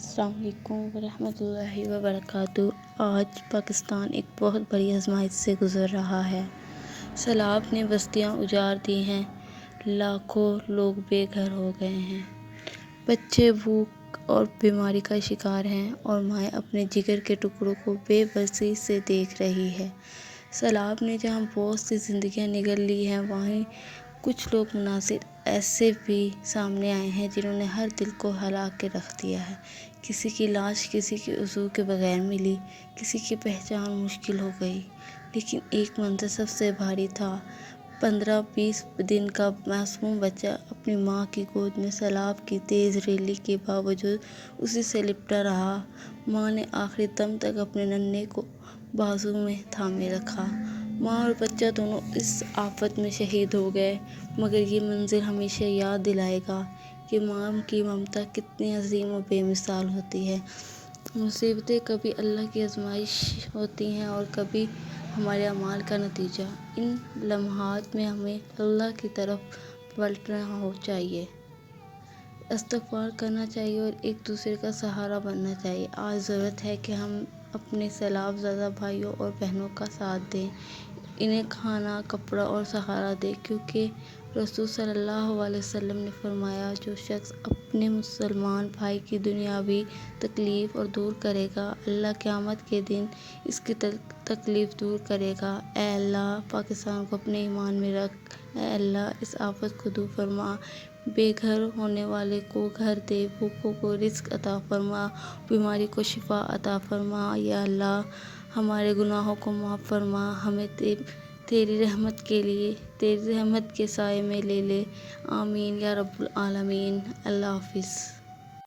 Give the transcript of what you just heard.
السلام علیکم ورحمۃ اللہ وبرکاتہ۔ آج پاکستان ایک بہت بڑی آزمائش سے گزر رہا ہے۔ سیلاب نے بستیاں اجاڑ دی ہیں، لاکھوں لوگ بے گھر ہو گئے ہیں، بچے بھوک اور بیماری کا شکار ہیں اور مائیں اپنے جگر کے ٹکڑوں کو بے بسی سے دیکھ رہی ہے۔ سیلاب نے جہاں بہت سی زندگیاں نگل لی ہیں، وہیں کچھ لوگ مناظر ایسے بھی سامنے آئے ہیں جنہوں نے ہر دل کو ہلا کے رکھ دیا ہے۔ کسی کی لاش کسی کے عضو کے بغیر ملی، کسی کی پہچان مشکل ہو گئی، لیکن ایک منظر سب سے بھاری تھا۔ 15-20 دن کا معصوم بچہ اپنی ماں کی گود میں سیلاب کی تیز ریلی کے باوجود اسی سے لپٹا رہا۔ ماں نے آخری دم تک اپنے ننھے کو بازو میں تھامے رکھا۔ ماں اور بچہ دونوں اس آفت میں شہید ہو گئے، مگر یہ منظر ہمیشہ یاد دلائے گا کہ ماں کی ممتا کتنی عظیم و بے مثال ہوتی ہے۔ مصیبتیں کبھی اللہ کی آزمائش ہوتی ہیں اور کبھی ہمارے اعمال کا نتیجہ۔ ان لمحات میں ہمیں اللہ کی طرف پلٹنا چاہیے، استغفار کرنا چاہیے اور ایک دوسرے کا سہارا بننا چاہیے۔ آج ضرورت ہے کہ ہم اپنے سیلاب زدہ بھائیوں اور بہنوں کا ساتھ دیں، انہیں کھانا، کپڑا اور سہارا دیں، کیونکہ رسول صلی اللہ علیہ وسلم نے فرمایا، جو شخص اپنے مسلمان بھائی کی دنیاوی تکلیف اور دور کرے گا، اللہ قیامت کے دن اس کی تکلیف دور کرے گا۔ اے اللہ، پاکستان کو اپنے ایمان میں رکھ۔ اے اللہ، اس آفت کو دور فرما، بے گھر ہونے والے کو گھر دے، بھوکوں کو رزق عطا فرما، بیماری کو شفا عطا فرما۔ یا اللہ، ہمارے گناہوں کو معاف فرما، ہمیں تیری رحمت کے سائے میں لے لے۔ آمین یا رب العالمین۔ اللہ حافظ۔